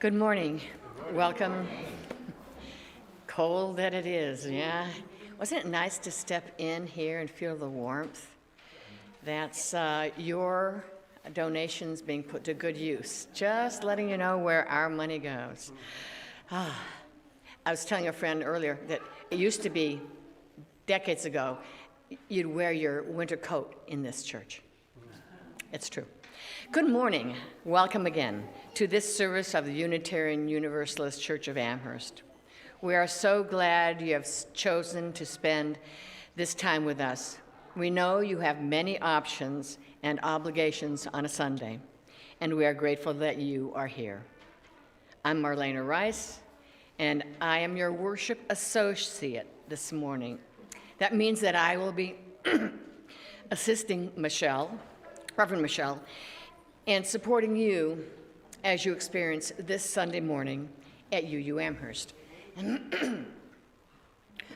Good morning. Welcome. Cold that it is, yeah. Wasn't it nice to step in here and feel the warmth? That's your donations being put to good use. Just letting you know where our money goes. I was telling a friend earlier that it used to be, decades ago, you'd wear your winter coat in this church. It's true. Good morning. Welcome again to this service of the Unitarian Universalist Church of Amherst. We are so glad you have chosen to spend this time with us. We know you have many options and obligations on a Sunday, and we are grateful that you are here. I'm Marlena Rice, and I am your worship associate this morning. That means that I will be assisting Reverend Michelle, and supporting you as you experience this Sunday morning at UU Amherst.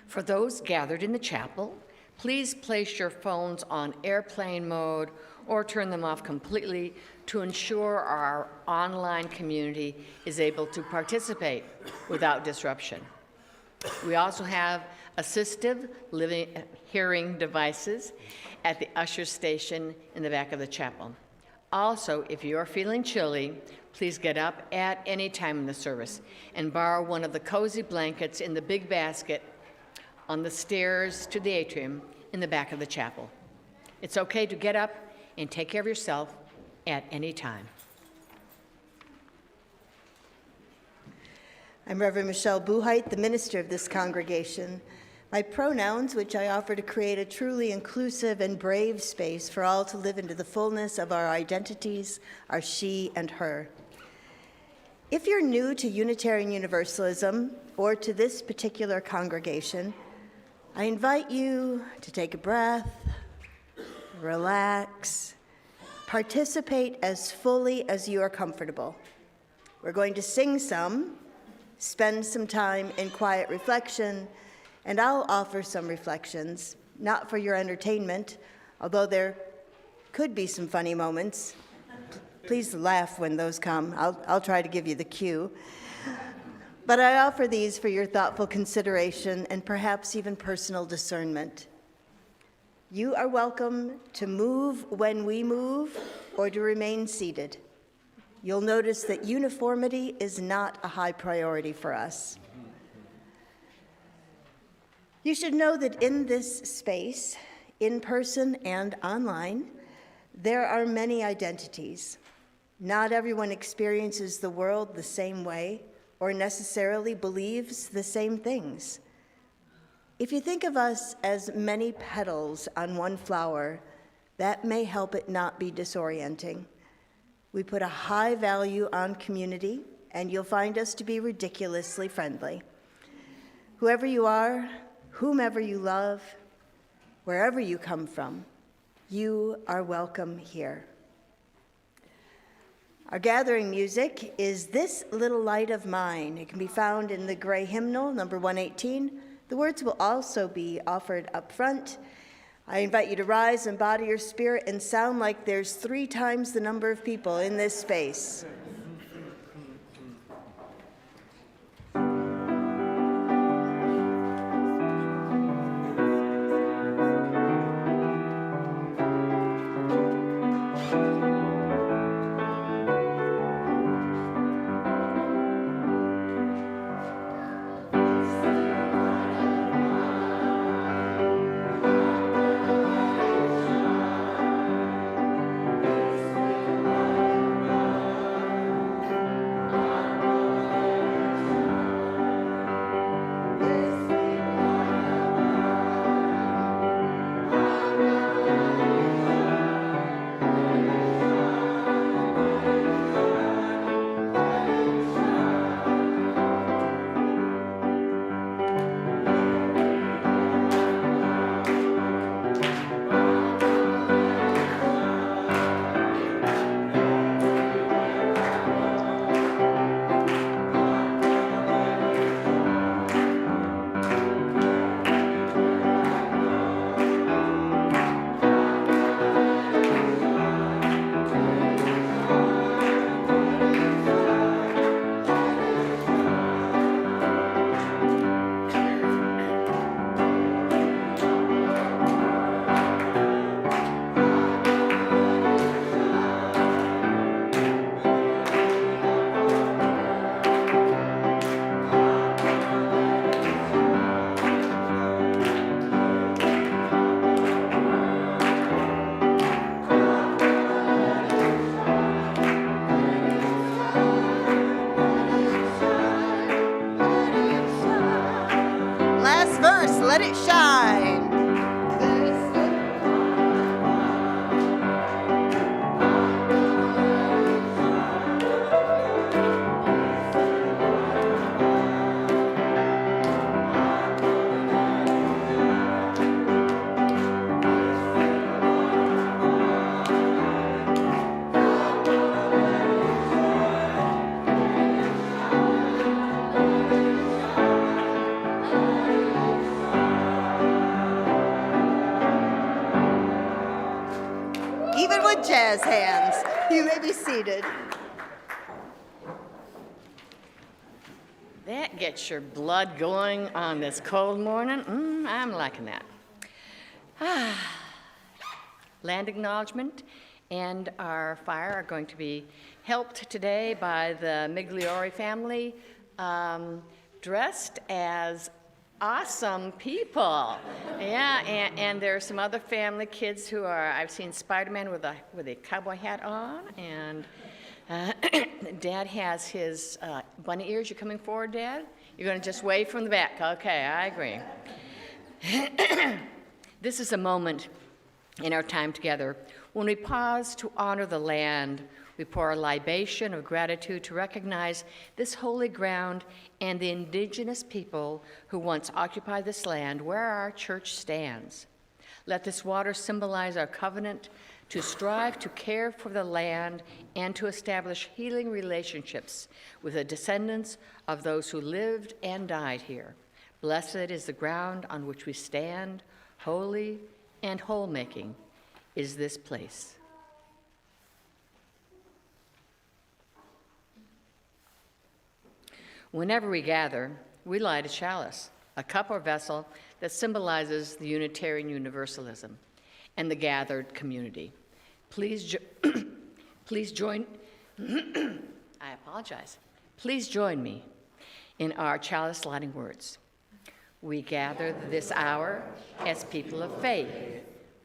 For those gathered in the chapel, please place your phones on airplane mode or turn them off completely to ensure our online community is able to participate without disruption. We also have assistive hearing devices at the usher station in the back of the chapel. Also, if you are feeling chilly, please get up at any time in the service and borrow one of the cozy blankets in the big basket on the stairs to the atrium in the back of the chapel. It's okay to get up and take care of yourself at any time. I'm Reverend Michelle Buhite, the minister of this congregation. My pronouns, which I offer to create a truly inclusive and brave space for all to live into the fullness of our identities, are she and her. If you're new to Unitarian Universalism or to this particular congregation, I invite you to take a breath, relax, participate as fully as you are comfortable. We're going to sing some, spend some time in quiet reflection, and I'll offer some reflections, not for your entertainment, although there could be some funny moments. Please laugh when those come. I'll try to give you the cue. But I offer these for your thoughtful consideration and perhaps even personal discernment. You are welcome to move when we move or to remain seated. You'll notice that uniformity is not a high priority for us. You should know that in this space, in person and online, there are many identities. Not everyone experiences the world the same way or necessarily believes the same things. If you think of us as many petals on one flower, that may help it not be disorienting. We put a high value on community, and you'll find us to be ridiculously friendly. Whoever you are, whomever you love, wherever you come from, you are welcome here. Our gathering music is This Little Light of Mine. It can be found in the gray hymnal, number 118. The words will also be offered up front. I invite you to rise, embody your spirit, and sound like there's 3 times the number of people in this space. has hands. You may be seated. That gets your blood going on this cold morning. I'm liking that. Land acknowledgement and our fire are going to be helped today by the Migliori family, dressed as awesome people. Yeah, and there are some other family kids who are, I've seen Spider-Man with a cowboy hat on, and Dad has his bunny ears. You coming forward, Dad? You're going to just wave from the back. Okay, I agree. This is a moment in our time together when we pause to honor the land. We pour a libation of gratitude to recognize this holy ground and the indigenous people who once occupied this land where our church stands. Let this water symbolize our covenant to strive to care for the land and to establish healing relationships with the descendants of those who lived and died here. Blessed is the ground on which we stand, holy and whole-making is this place. Whenever we gather, we light a chalice, a cup or vessel that symbolizes the Unitarian Universalism and the gathered community. Please join, I apologize. Please join me in our chalice lighting words. We gather this hour as people of faith,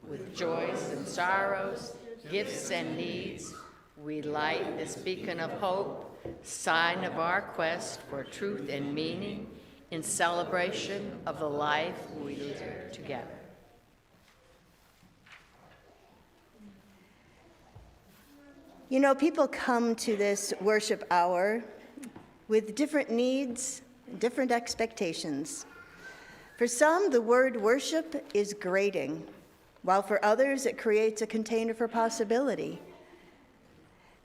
with joys and sorrows, gifts and needs. We light this beacon of hope, sign of our quest for truth and meaning in celebration of the life we live together. You know, people come to this worship hour with different needs, different expectations. For some, the word worship is grating, while for others, it creates a container for possibility.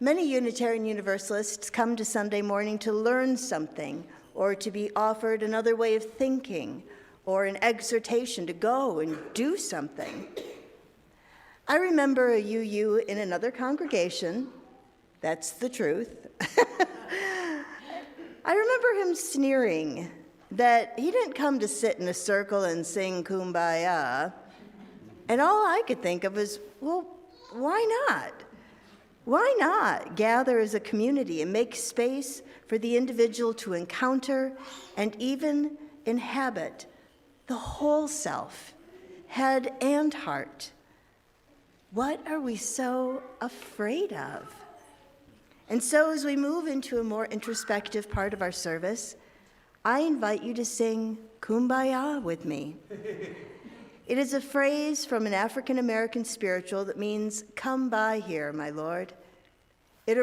Many Unitarian Universalists come to Sunday morning to learn something, or to be offered another way of thinking, or an exhortation to go and do something. I remember a UU in another congregation, that's the truth. I remember him sneering that he didn't come to sit in a circle and sing Kumbaya. And all I could think of was, well, why not? Why not gather as a community and make space for the individual to encounter and even inhabit the whole self, head and heart? What are we so afraid of? And so as we move into a more introspective part of our service, I invite you to sing Kumbaya with me. It is a phrase from an African American spiritual that means, come by here, my Lord. It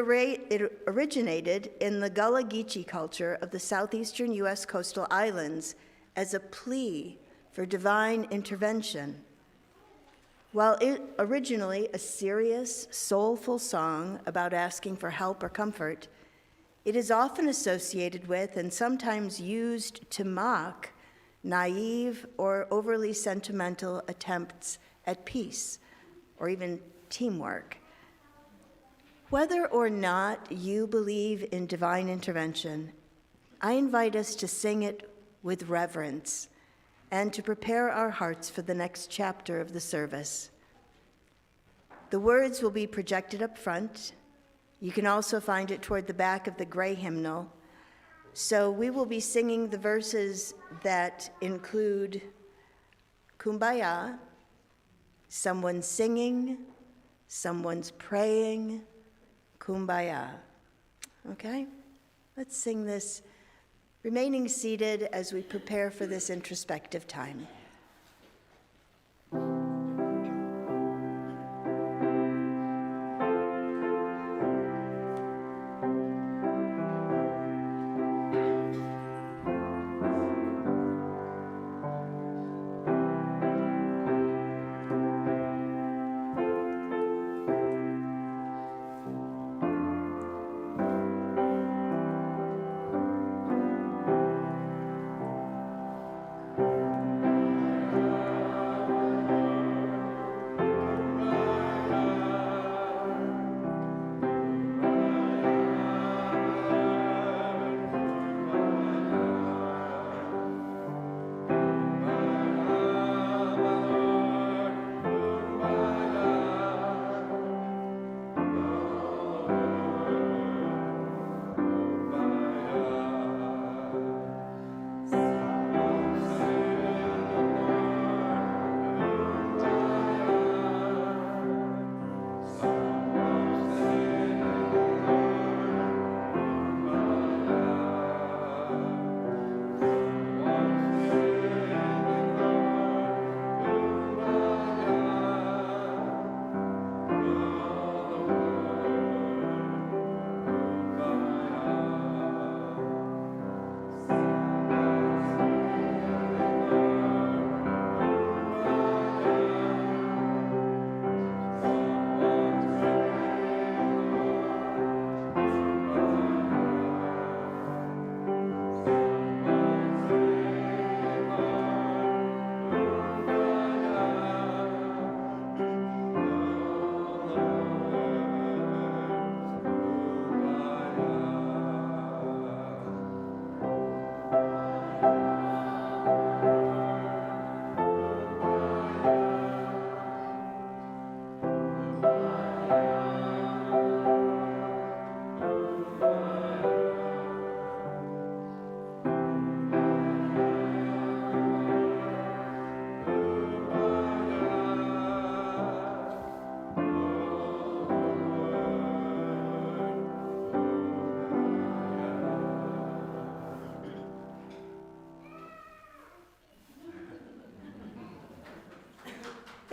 originated in the Gullah Geechee culture of the southeastern U.S. coastal islands as a plea for divine intervention. While it originally a serious, soulful song about asking for help or comfort, it is often associated with and sometimes used to mock naive or overly sentimental attempts at peace or even teamwork. Whether or not you believe in divine intervention, I invite us to sing it with reverence and to prepare our hearts for the next chapter of the service. The words will be projected up front. You can also find it toward the back of the gray hymnal. So we will be singing the verses that include Kumbaya, someone's singing, someone's praying, Kumbaya. Okay? Let's sing this, remaining seated as we prepare for this introspective time.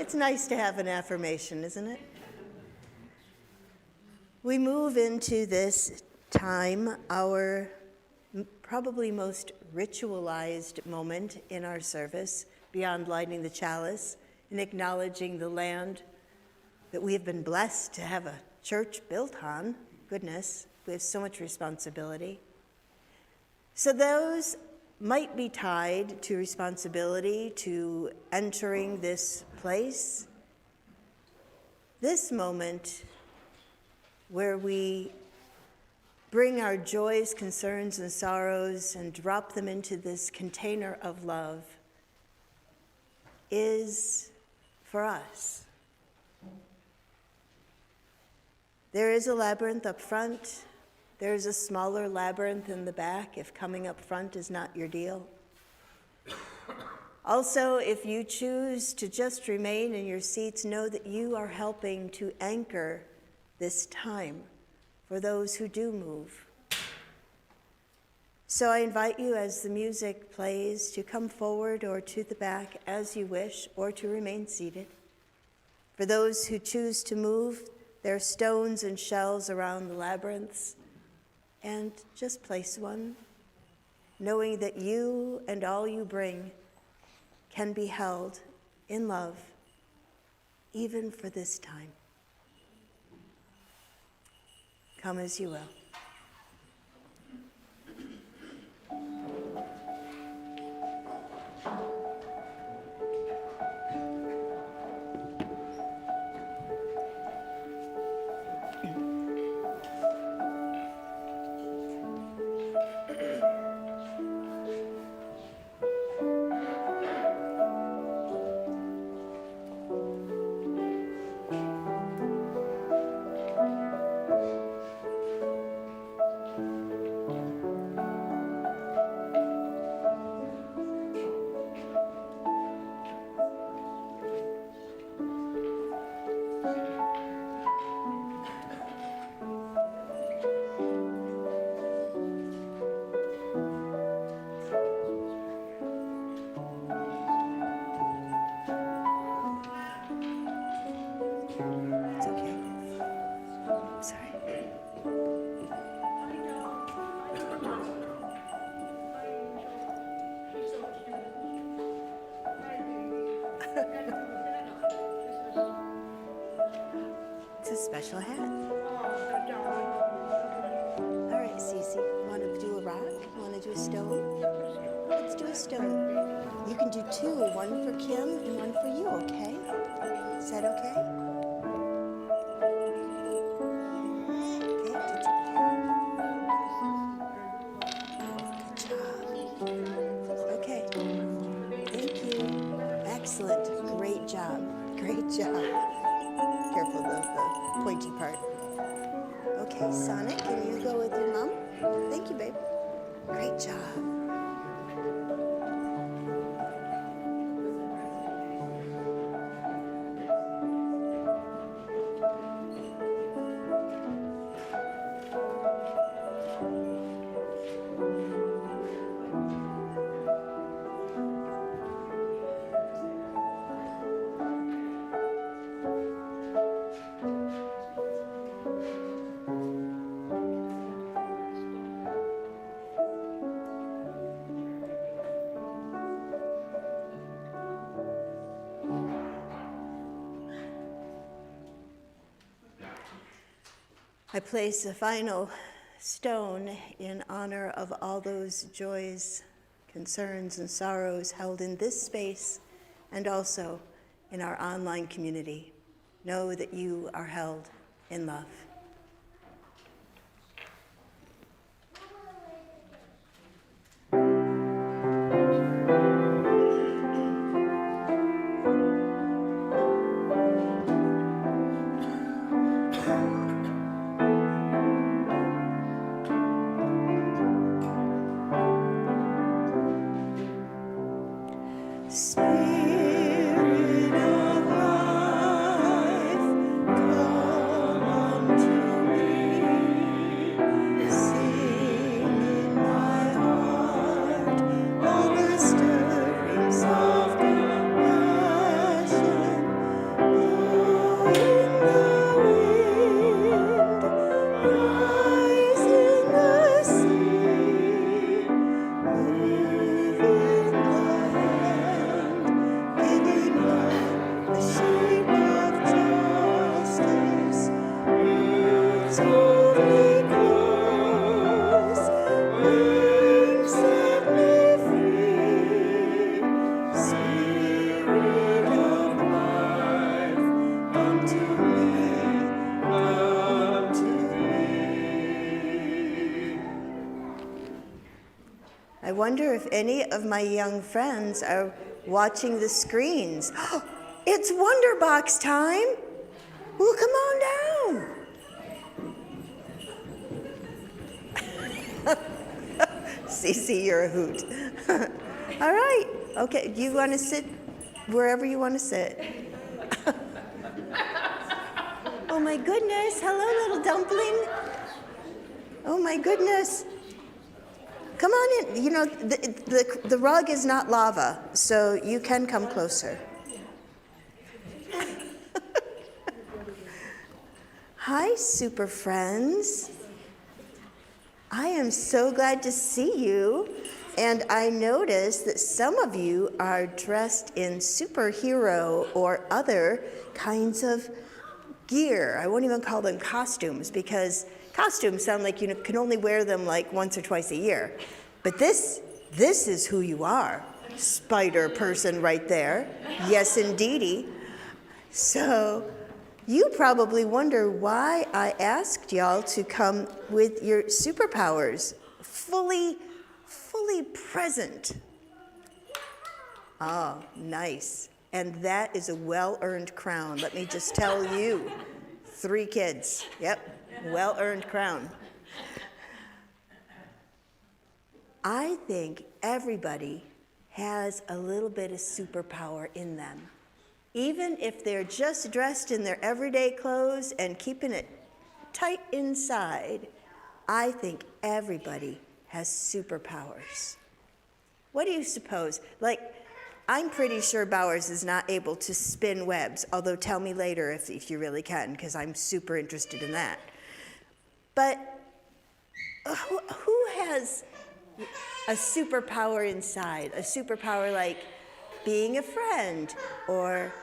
It's nice to have an affirmation, isn't it? We move into this time, our probably most ritualized moment in our service, beyond lighting the chalice and acknowledging the land that we have been blessed to have a church built on. Goodness, we have so much responsibility. So those might be tied to responsibility to entering this place, this moment where we bring our joys, concerns, and sorrows and drop them into this container of love is for us. There is a labyrinth up front. There is a smaller labyrinth in the back if coming up front is not your deal. Also, if you choose to just remain in your seats, know that you are helping to anchor this time for those who do move. So I invite you, as the music plays, to come forward or to the back as you wish, or to remain seated. For those who choose to move, there are stones and shells around the labyrinths, and just place one, knowing that you and all you bring can be held in love, even for this time. Come as you will. It's okay. Sorry. It's a special hat. All right, Cece, want to do a rock? Want to do a stone? Let's do a stone. You can do two, one for Kim and one for you, okay? Is that okay? Okay, good job. Thank you. Excellent. Great job. Great job. Careful of the pointy part. Okay, Sonic, can you go with your mom? Thank you, babe. Great job. I place a final stone in honor of all those joys, concerns, and sorrows held in this space and also in our online community. Know that you are held in love. Spirit of life, come unto I wonder if any of my young friends are watching the screens. It's Wonderbox time. Well, come on down. Cece, you're a hoot. All right. Okay, do you want to sit wherever you want to sit? Oh my goodness. Hello, little dumpling. Oh my goodness. Come on in. You know, the rug is not lava, so you can come closer. Hi, super friends. I am so glad to see you. And I noticed that some of you are dressed in superhero or other kinds of gear. I won't even call them costumes because costumes sound like you can only wear them like once or twice a year. But this is who you are. Spider person right there. Yes, indeedy. So you probably wonder why I asked y'all to come with your superpowers fully present. Oh, nice. And that is a well-earned crown. Let me just tell you. 3 kids. Yep, well-earned crown. I think everybody has a little bit of superpower in them. Even if they're just dressed in their everyday clothes and keeping it tight inside, I think everybody has superpowers. What do you suppose? Like, I'm pretty sure Bowers is not able to spin webs, although tell me later if you really can, because I'm super interested in that. But who has a superpower inside? A superpower like being a friend, or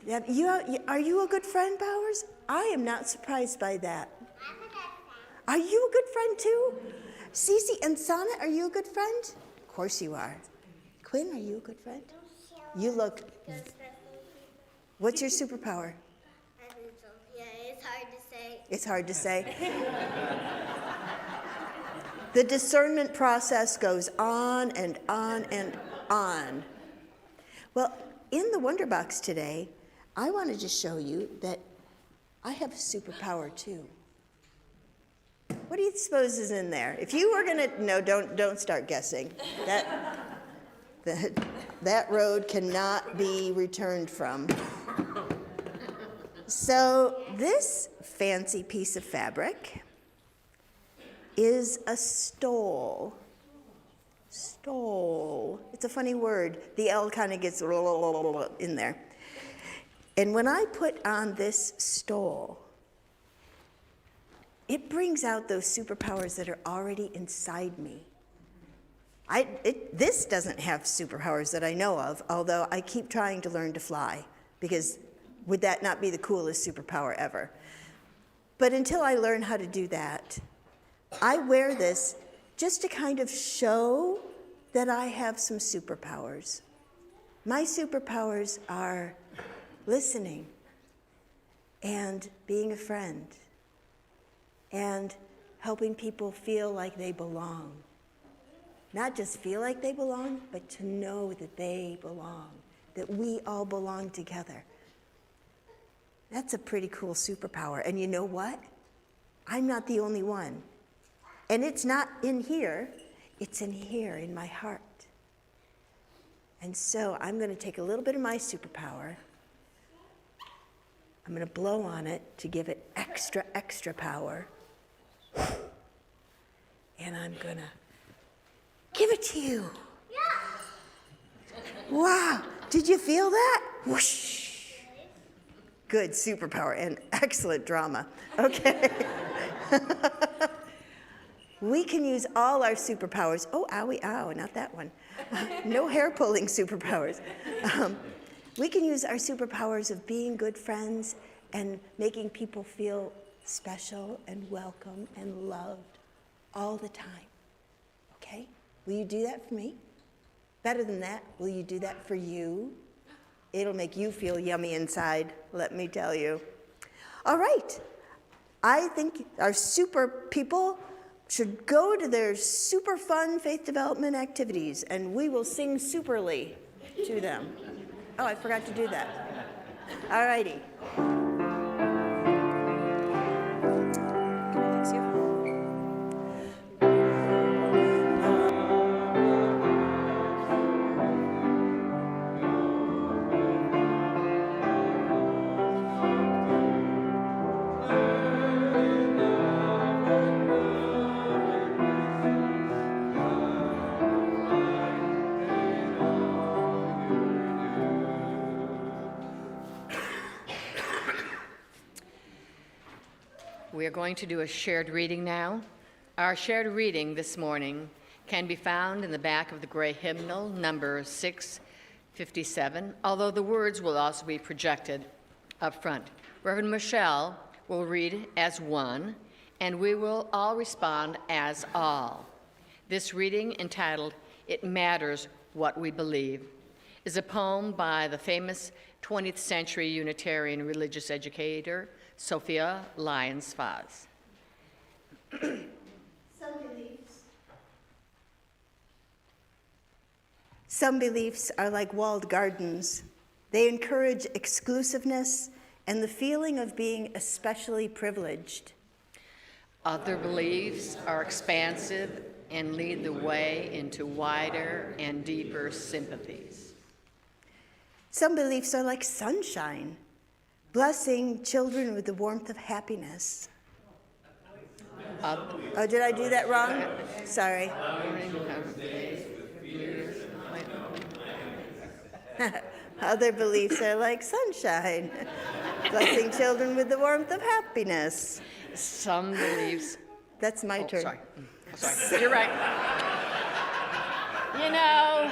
are you a good friend, Bowers? I am not surprised by that. I'm a good friend. Are you a good friend too? Cece and Sonnet, are you a good friend? Of course you are. Quinn, are you a good friend? You look. What's your superpower? Yeah, it's hard to say. It's hard to say. The discernment process goes on and on and on. Well, in the Wonderbox today, I wanted to show you that I have a superpower too. What do you suppose is in there? If you were gonna, no, don't start guessing. That road cannot be returned from. So this fancy piece of fabric is a stole. Stole. It's a funny word. The L kind of gets in there. And when I put on this stole, it brings out those superpowers that are already inside me. This doesn't have superpowers that I know of, although I keep trying to learn to fly, because would that not be the coolest superpower ever? But until I learn how to do that, I wear this just to kind of show that I have some superpowers. My superpowers are listening and being a friend and helping people feel like they belong. Not just feel like they belong, but to know that they belong, that we all belong together. That's a pretty cool superpower. And you know what? I'm not the only one. And it's not in here, it's in here, in my heart. And so I'm going to take a little bit of my superpower. I'm going to blow on it to give it extra power. And I'm going to give it to you. Yeah. Wow. Did you feel that? Whoosh. Good superpower and excellent drama. Okay. We can use all our superpowers. Oh, owie, ow, not that one. No hair pulling superpowers. We can use our superpowers of being good friends and making people feel special and welcome and loved all the time. Okay? Will you do that for me? Better than that, will you do that for you? It'll make you feel yummy inside, let me tell you. All right. I think our super people should go to their super fun faith development activities, and we will sing superly to them. Oh, I forgot to do that. All righty. Can I fix you? We are going to do a shared reading now. Our shared reading this morning can be found in the back of the gray hymnal, number 657, although the words will also be projected up front. Reverend Michelle will read as one, and we will all respond as all. This reading, entitled "It Matters What We Believe," is a poem by the famous 20th century Unitarian religious educator, Sophia Lyons-Faz. Some beliefs are like walled gardens. They encourage exclusiveness and the feeling of being especially privileged. Other beliefs are expansive and lead the way into wider and deeper sympathies. Some beliefs are like sunshine, blessing children with the warmth of happiness. Oh, did I do that wrong? Sorry. Other beliefs are like sunshine, blessing children with the warmth of happiness. Some beliefs. That's my turn. Sorry. Sorry. You're right. You know.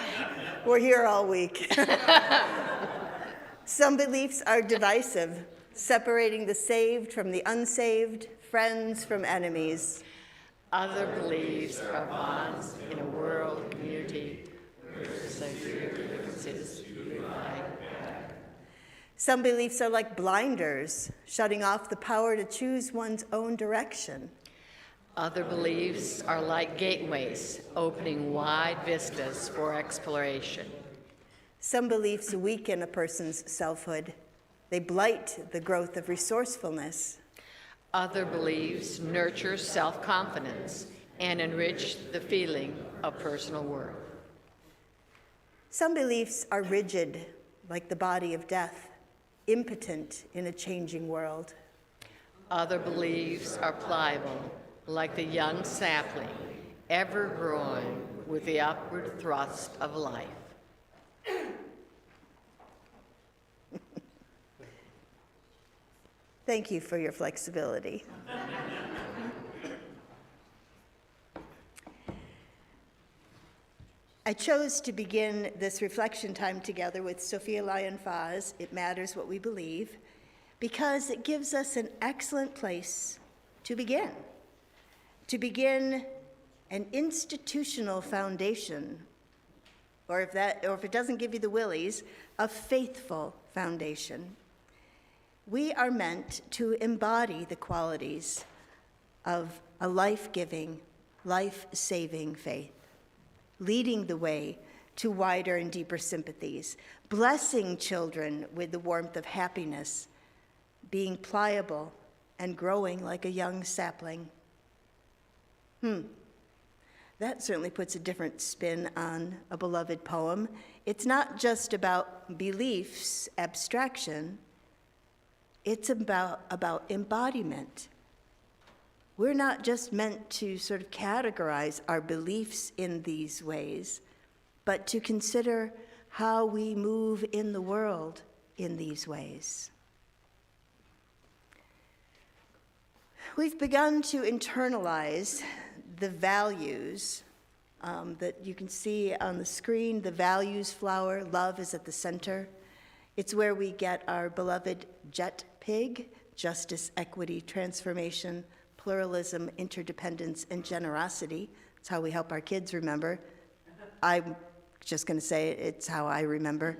We're here all week. Some beliefs are divisive, separating the saved from the unsaved, friends from enemies. Other beliefs are bonds in a world community where differences unite. Some beliefs are like blinders, shutting off the power to choose one's own direction. Other beliefs are like gateways, opening wide vistas for exploration. Some beliefs weaken a person's selfhood. They blight the growth of resourcefulness. Other beliefs nurture self-confidence and enrich the feeling of personal worth. Some beliefs are rigid, like the body of death, impotent in a changing world. Other beliefs are pliable, like the young sapling, ever growing with the upward thrust of life. Thank you for your flexibility. I chose to begin this reflection time together with Sophia Lyons-Faz, "It Matters What We Believe," because it gives us an excellent place to begin an institutional foundation, or if it doesn't give you the willies, a faithful foundation. We are meant to embody the qualities of a life-giving, life-saving faith, leading the way to wider and deeper sympathies, blessing children with the warmth of happiness, being pliable and growing like a young sapling. That certainly puts a different spin on a beloved poem. It's not just about beliefs, abstraction. It's about embodiment. We're not just meant to sort of categorize our beliefs in these ways, but to consider how we move in the world in these ways. We've begun to internalize the values that you can see on the screen. The values flower, love is at the center. It's where we get our beloved JET pig, justice, equity, transformation, pluralism, interdependence, and generosity. It's how we help our kids remember. I'm just going to say it's how I remember.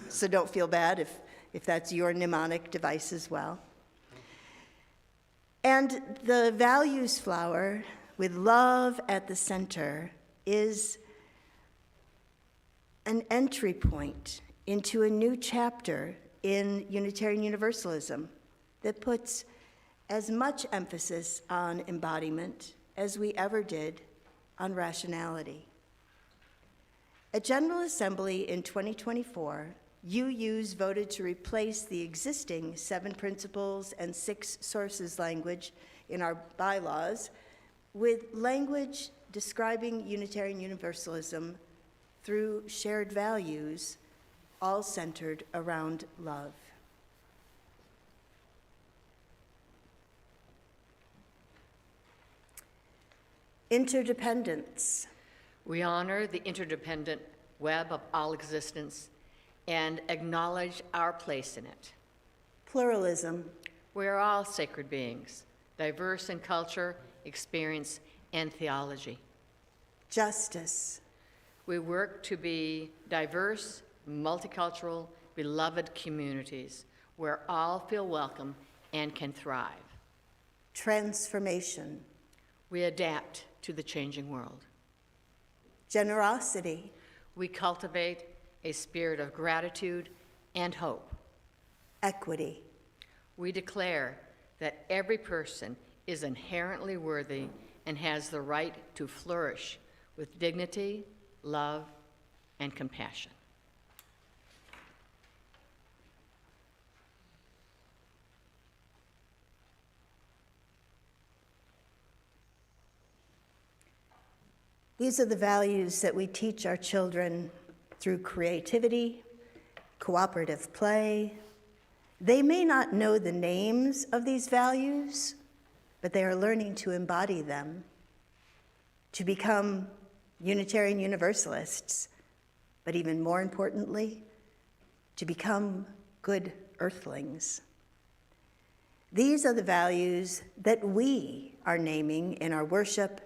So don't feel bad if that's your mnemonic device as well. And the values flower with love at the center is an entry point into a new chapter in Unitarian Universalism that puts as much emphasis on embodiment as we ever did on rationality. At General Assembly in 2024, UUs voted to replace the existing 7 principles and 6 sources language in our bylaws with language describing Unitarian Universalism through shared values, all centered around love. Interdependence. We honor the interdependent web of all existence and acknowledge our place in it. Pluralism. We are all sacred beings, diverse in culture, experience, and theology. Justice. We work to be diverse, multicultural, beloved communities where all feel welcome and can thrive. Transformation. We adapt to the changing world. Generosity. We cultivate a spirit of gratitude and hope. Equity. We declare that every person is inherently worthy and has the right to flourish with dignity, love, and compassion. These are the values that we teach our children through creativity, cooperative play. They may not know the names of these values, but they are learning to embody them, to become Unitarian Universalists, but even more importantly, to become good earthlings. These are the values that we are naming in our worship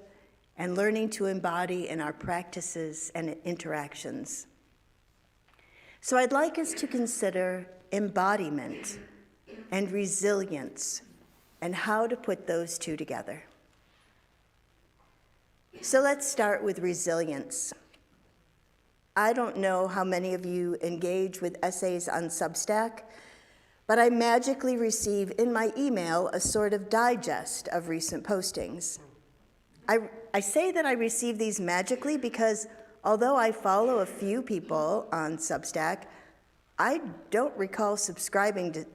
and learning to embody in our practices and interactions. So I'd like us to consider embodiment and resilience and how to put those two together. So let's start with resilience. I don't know how many of you engage with essays on Substack, but I magically receive in my email a sort of digest of recent postings. I say that I receive these magically because although I follow a few people on Substack, I don't recall subscribing to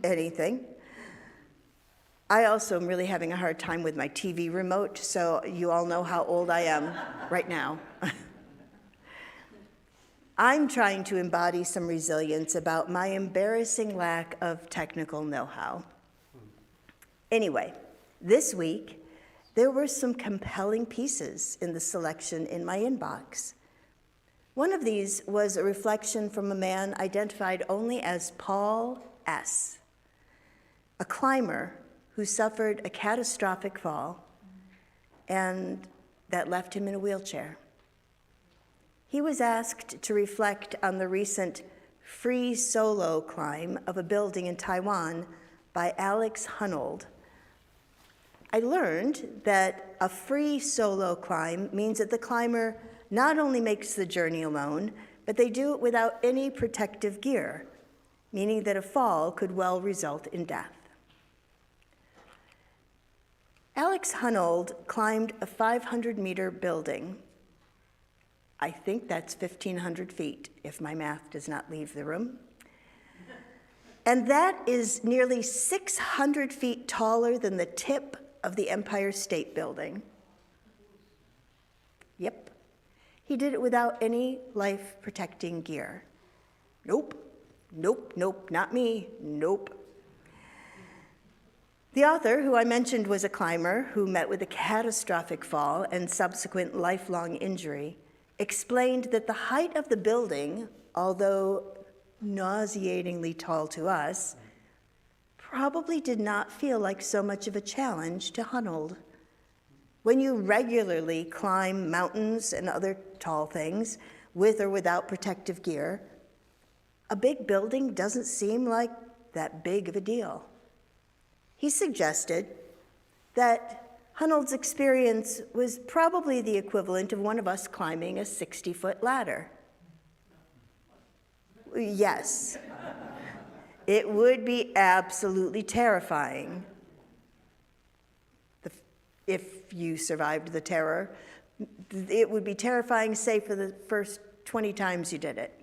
anything. I also am really having a hard time with my TV remote, so you all know how old I am right now. I'm trying to embody some resilience about my embarrassing lack of technical know-how. Anyway, this week, there were some compelling pieces in the selection in my inbox. One of these was a reflection from a man identified only as Paul S., a climber who suffered a catastrophic fall and that left him in a wheelchair. He was asked to reflect on the recent free solo climb of a building in Taiwan by Alex Honnold. I learned that a free solo climb means that the climber not only makes the journey alone, but they do it without any protective gear, meaning that a fall could well result in death. Alex Honnold climbed a 500-meter building. I think that's 1,500 feet, if my math does not leave the room. And that is nearly 600 feet taller than the tip of the Empire State Building. Yep. He did it without any life-protecting gear. Nope, not me, nope. The author, who I mentioned was a climber who met with a catastrophic fall and subsequent lifelong injury, explained that the height of the building, although nauseatingly tall to us, probably did not feel like so much of a challenge to Honnold. When you regularly climb mountains and other tall things, with or without protective gear, a big building doesn't seem like that big of a deal. He suggested that Hunold's experience was probably the equivalent of one of us climbing a 60-foot ladder. Yes, it would be absolutely terrifying if you survived the terror. It would be terrifying, say, for the first 20 times you did it.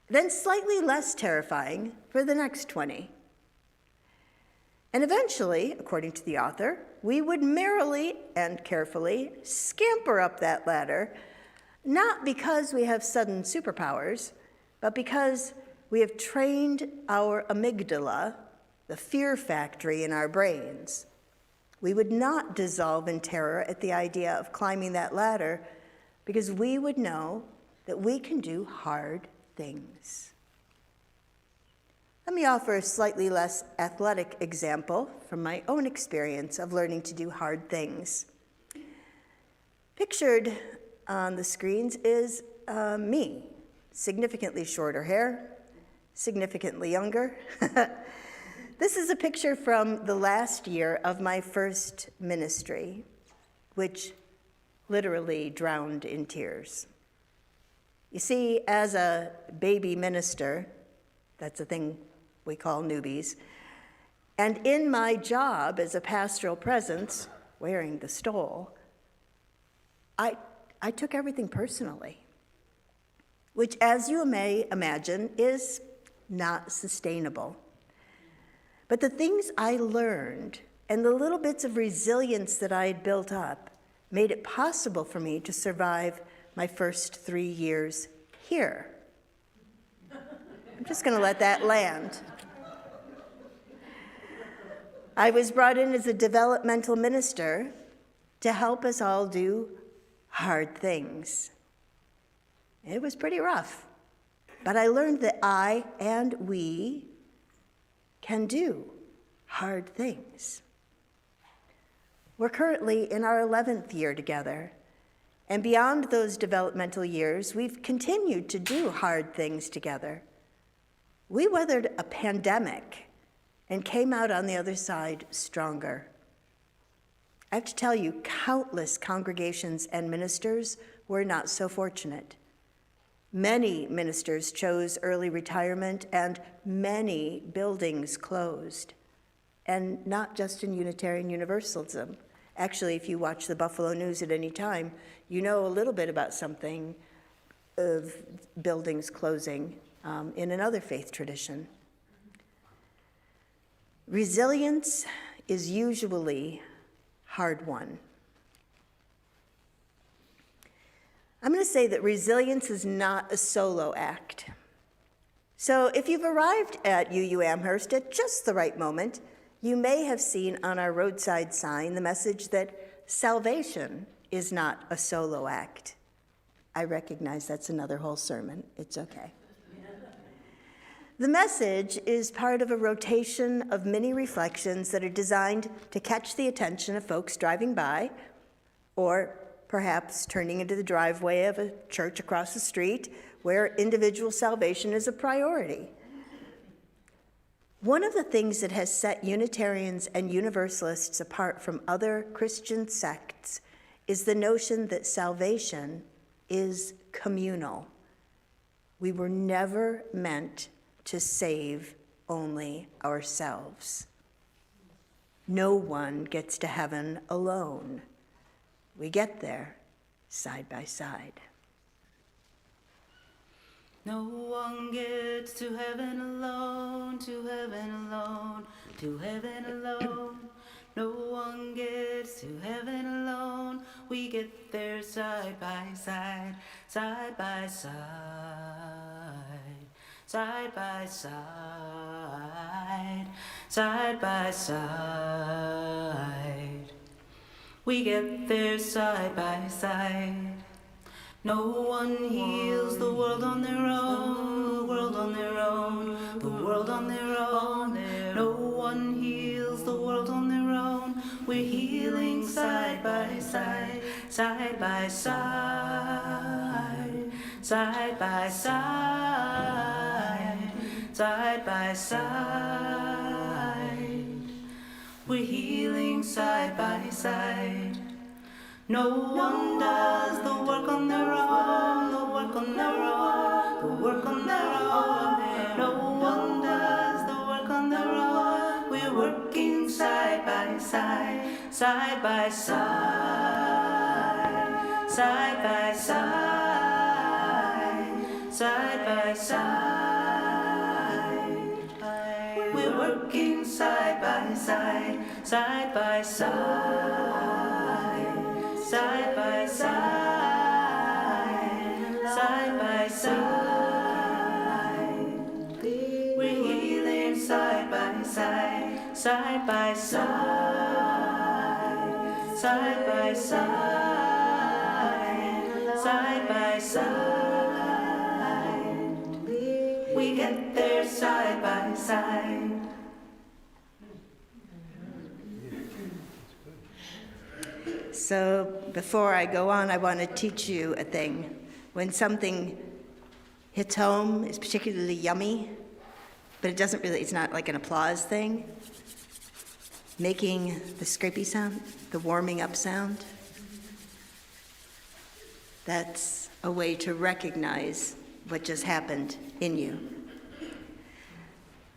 Then slightly less terrifying for the next 20. And eventually, according to the author, we would merrily and carefully scamper up that ladder, not because we have sudden superpowers, but because we have trained our amygdala, the fear factory in our brains. We would not dissolve in terror at the idea of climbing that ladder because we would know that we can do hard things. Let me offer a slightly less athletic example from my own experience of learning to do hard things. Pictured on the screens is me, significantly shorter hair, significantly younger. This is a picture from the last year of my first ministry, which literally drowned in tears. You see, as a baby minister, that's a thing we call newbies, and in my job as a pastoral presence, wearing the stole, I took everything personally, which, as you may imagine, is not sustainable. But the things I learned and the little bits of resilience that I had built up made it possible for me to survive my first 3 years here. I'm just going to let that land. I was brought in as a developmental minister to help us all do hard things. It was pretty rough, but I learned that I and we can do hard things. We're currently in our 11th year together, and beyond those developmental years, we've continued to do hard things together. We weathered a pandemic and came out on the other side stronger. I have to tell you, countless congregations and ministers were not so fortunate. Many ministers chose early retirement, and many buildings closed. And not just in Unitarian Universalism. Actually, if you watch the Buffalo News at any time, you know a little bit about something of buildings closing in another faith tradition. Resilience is usually hard-won. I'm going to say that resilience is not a solo act. So if you've arrived at UU Amherst at just the right moment, you may have seen on our roadside sign the message that salvation is not a solo act. I recognize that's another whole sermon. It's okay. The message is part of a rotation of mini reflections that are designed to catch the attention of folks driving by, or perhaps turning into the driveway of a church across the street where individual salvation is a priority. One of the things that has set Unitarians and Universalists apart from other Christian sects is the notion that salvation is communal. We were never meant to save only ourselves. No one gets to heaven alone. We get there side by side. No one gets to heaven alone, to heaven alone, to heaven alone. No one gets to heaven alone. We get there side by side, side by side, side by side, side by side. We get there side by side. No one heals the world on their own, the world on their own, the world on their own. No one heals the world on their own. We're healing side by side, side by side, side by side, side by side. we're healing side by side. No one does the work on their own, the work on their own, the work on their own. No one does the work on their own. We're working side by side, side by side, side by side, side by side. We're working side by side, side by side, side by side, side by side. We're healing side by side, side by side, side by side, side by side. We get there side by side. So before I go on, I want to teach you a thing. When something hits home, it's particularly yummy, but it doesn't really, it's not like an applause thing. Making the scrapey sound, the warming up sound, that's a way to recognize what just happened in you.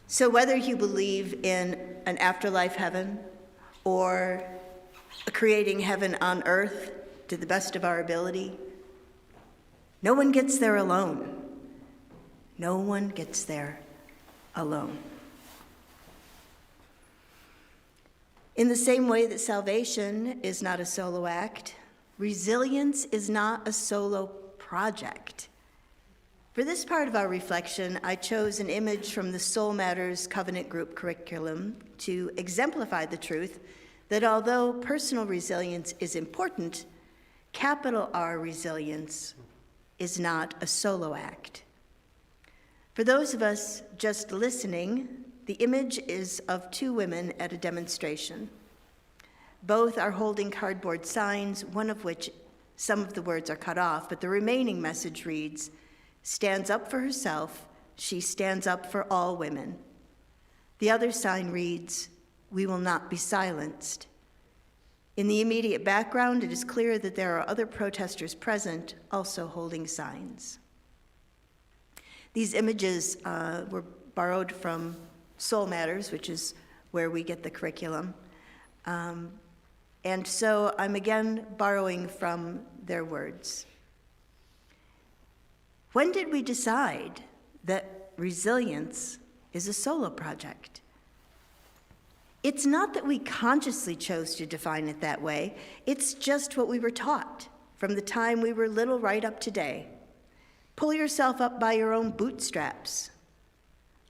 So whether you believe in an afterlife heaven or creating heaven on earth to the best of our ability, no one gets there alone. No one gets there alone. In the same way that salvation is not a solo act, resilience is not a solo project. For this part of our reflection, I chose an image from the Soul Matters Covenant Group curriculum to exemplify the truth that although personal resilience is important, capital R resilience is not a solo act. For those of us just listening, the image is of two women at a demonstration. Both are holding cardboard signs, one of which some of the words are cut off, but the remaining message reads, "Stands up for herself, she stands up for all women." The other sign reads, "We will not be silenced." In the immediate background, it is clear that there are other protesters present, also holding signs. These images were borrowed from Soul Matters, which is where we get the curriculum. And so I'm again borrowing from their words. When did we decide that resilience is a solo project? It's not that we consciously chose to define it that way. It's just what we were taught from the time we were little right up today. Pull yourself up by your own bootstraps.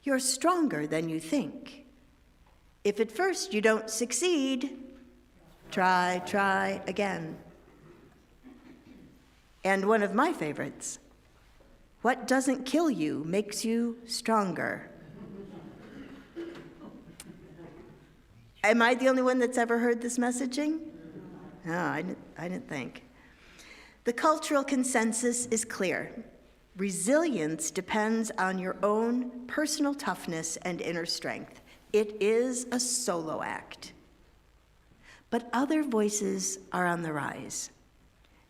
You're stronger than you think. If at first you don't succeed, try again. And one of my favorites, what doesn't kill you makes you stronger. Am I the only one that's ever heard this messaging? No, I didn't think. The cultural consensus is clear. Resilience depends on your own personal toughness and inner strength. It is a solo act. But other voices are on the rise.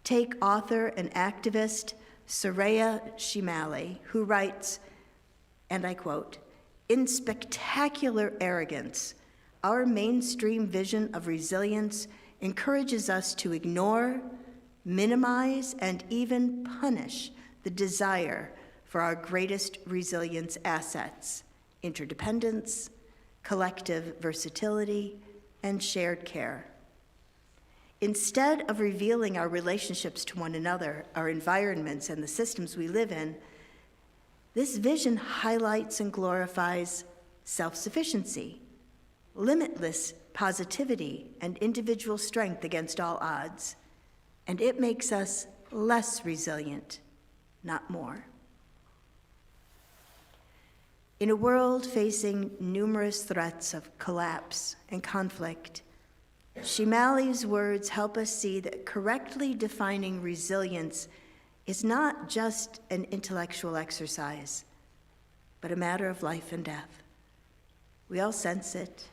Take author and activist Soraya Shimali, who writes, and I quote, "In spectacular arrogance, our mainstream vision of resilience encourages us to ignore, minimize, and even punish the desire for our greatest resilience assets, interdependence, collective versatility, and shared care. Instead of revealing our relationships to one another, our environments, and the systems we live in, this vision highlights and glorifies self-sufficiency, limitless positivity, and individual strength against all odds, and it makes us less resilient, not more." In a world facing numerous threats of collapse and conflict, Shimali's words help us see that correctly defining resilience is not just an intellectual exercise, but a matter of life and death. We all sense it,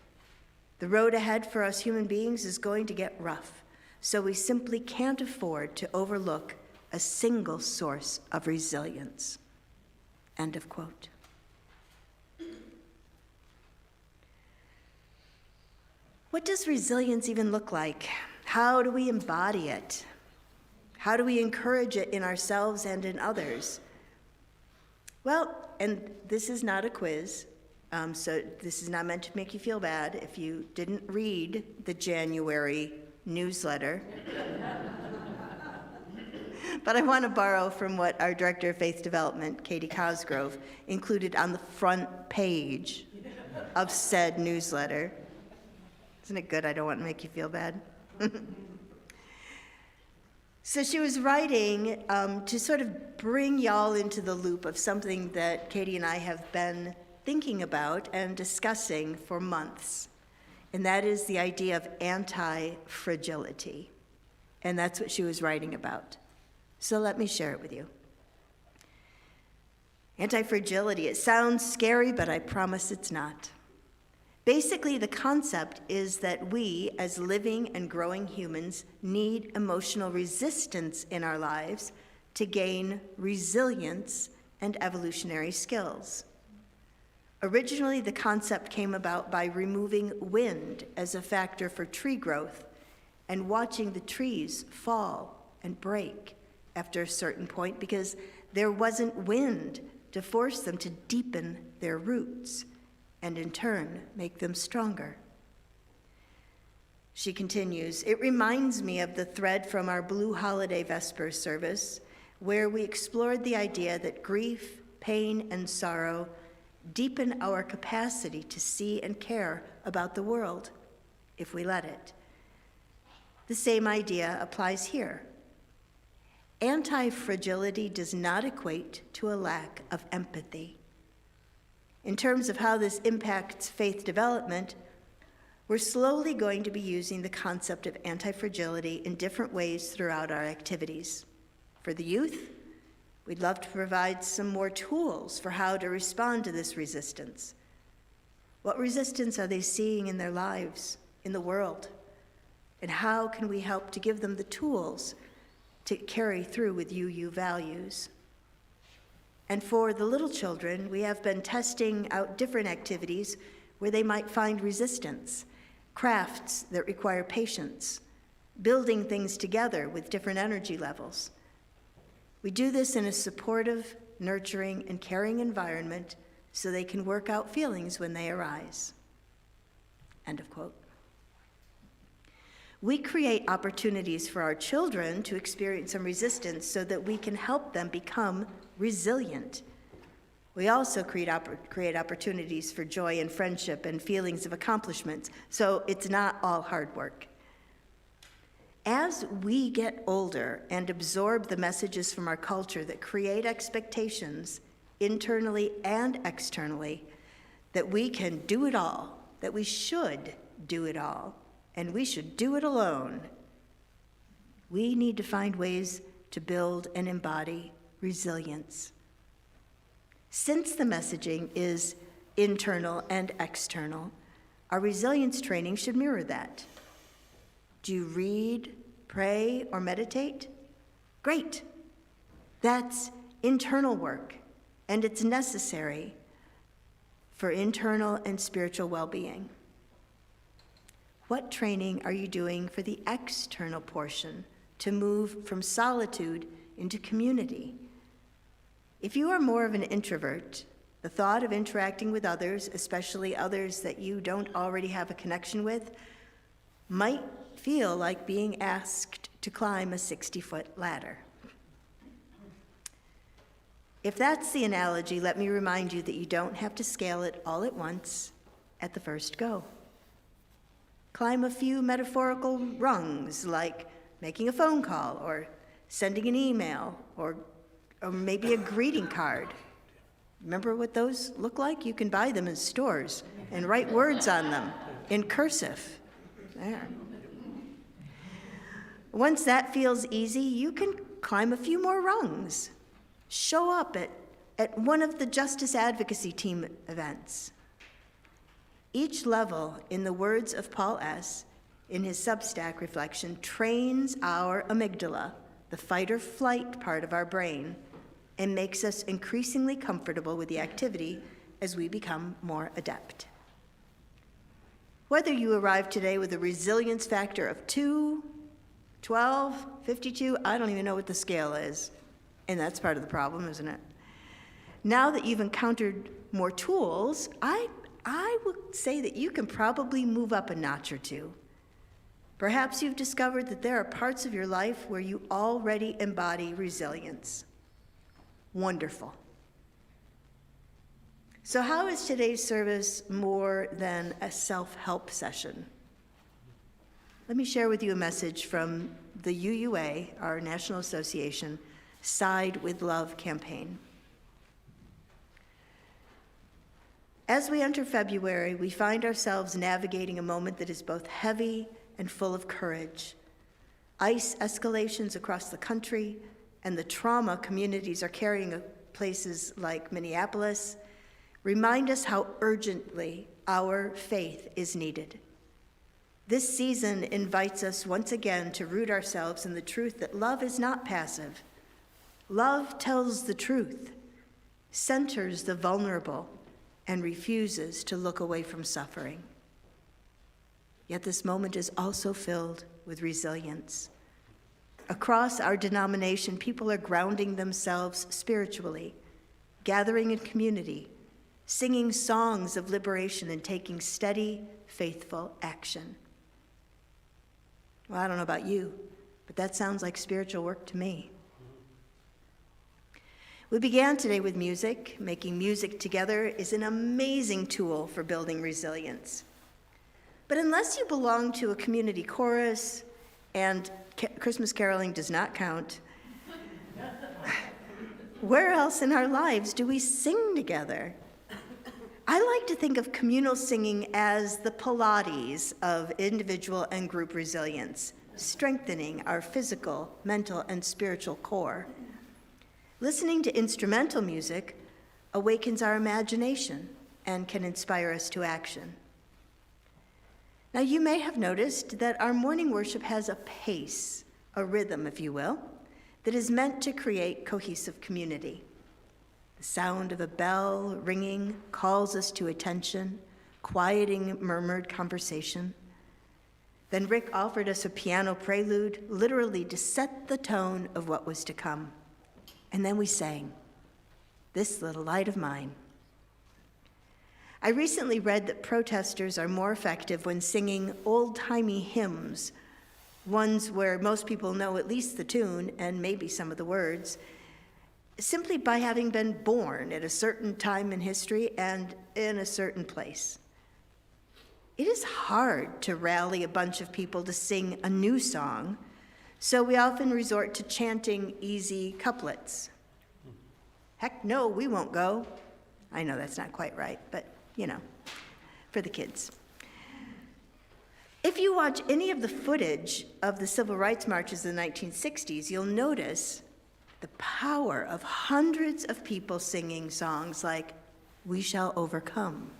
The road ahead for us human beings is going to get rough, so we simply can't afford to overlook a single source of resilience. End of quote. What does resilience even look like? How do we embody it? How do we encourage it in ourselves and in others? Well, and this is not a quiz, so this is not meant to make you feel bad if you didn't read the January newsletter. But I want to borrow from what our Director of Faith Development, Katie Cosgrove, included on the front page of said newsletter. Isn't it good? I don't want to make you feel bad. So she was writing to sort of bring y'all into the loop of something that Katie and I have been thinking about and discussing for months, and that is the idea of anti-fragility. And that's what she was writing about. So let me share it with you. Anti-fragility, it sounds scary, but I promise it's not. Basically, the concept is that we, as living and growing humans, need emotional resistance in our lives to gain resilience and evolutionary skills. Originally, the concept came about by removing wind as a factor for tree growth and watching the trees fall and break after a certain point because there wasn't wind to force them to deepen their roots and in turn make them stronger. She continues, it reminds me of the thread from our Blue Holiday Vesper service where we explored the idea that grief, pain, and sorrow deepen our capacity to see and care about the world if we let it. The same idea applies here. Anti-fragility does not equate to a lack of empathy. In terms of how this impacts faith development, we're slowly going to be using the concept of anti-fragility in different ways throughout our activities. For the youth, we'd love to provide some more tools for how to respond to this resistance. What resistance are they seeing in their lives, in the world? And how can we help to give them the tools to carry through with UU values? And for the little children, we have been testing out different activities where they might find resistance, crafts that require patience, building things together with different energy levels. We do this in a supportive, nurturing, and caring environment so they can work out feelings when they arise. End of quote. We create opportunities for our children to experience some resistance so that we can help them become resilient. We also create opportunities for joy and friendship and feelings of accomplishments, so it's not all hard work. As we get older and absorb the messages from our culture that create expectations internally and externally that we can do it all, that we should do it all, and we should do it alone, we need to find ways to build and embody resilience. Since the messaging is internal and external, our resilience training should mirror that. Do you read, pray, or meditate? Great. That's internal work, and it's necessary for internal and spiritual well-being. What training are you doing for the external portion to move from solitude into community? If you are more of an introvert, the thought of interacting with others, especially others that you don't already have a connection with, might feel like being asked to climb a 60-foot ladder. If that's the analogy, let me remind you that you don't have to scale it all at once at the first go. Climb a few metaphorical rungs, like making a phone call or sending an email or maybe a greeting card. Remember what those look like? You can buy them in stores and write words on them in cursive. There. Once that feels easy, you can climb a few more rungs. Show up at one of the Justice Advocacy Team events. Each level, in the words of Paul S., in his Substack reflection, trains our amygdala, the fight or flight part of our brain, and makes us increasingly comfortable with the activity as we become more adept. Whether you arrive today with a resilience factor of 2, 12, 52, I don't even know what the scale is. And that's part of the problem, isn't it? Now that you've encountered more tools, I would say that you can probably move up a notch or two. Perhaps you've discovered that there are parts of your life where you already embody resilience. Wonderful. So how is today's service more than a self-help session? Let me share with you a message from the UUA, our National Association, Side with Love campaign. As we enter February, we find ourselves navigating a moment that is both heavy and full of courage. ICE escalations across the country and the trauma communities are carrying at places like Minneapolis remind us how urgently our faith is needed. This season invites us once again to root ourselves in the truth that love is not passive. Love tells the truth, centers the vulnerable, and refuses to look away from suffering. Yet this moment is also filled with resilience. Across our denomination, people are grounding themselves spiritually, gathering in community, singing songs of liberation, and taking steady, faithful action. Well, I don't know about you, but that sounds like spiritual work to me. We began today with music. Making music together is an amazing tool for building resilience. But unless you belong to a community chorus, and Christmas caroling does not count, where else in our lives do we sing together? I like to think of communal singing as the Pilates of individual and group resilience, strengthening our physical, mental, and spiritual core. Listening to instrumental music awakens our imagination and can inspire us to action. Now, you may have noticed that our morning worship has a pace, a rhythm, if you will, that is meant to create cohesive community. The sound of a bell ringing calls us to attention, quieting murmured conversation. Then Rick offered us a piano prelude, literally to set the tone of what was to come. And then we sang, "This Little Light of Mine." I recently read that protesters are more effective when singing old-timey hymns, ones where most people know at least the tune and maybe some of the words, simply by having been born at a certain time in history and in a certain place. It is hard to rally a bunch of people to sing a new song, so we often resort to chanting easy couplets. Heck no, we won't go. I know that's not quite right, but you know, for the kids. If you watch any of the footage of the civil rights marches of the 1960s, you'll notice the power of hundreds of people singing songs like, "We Shall Overcome."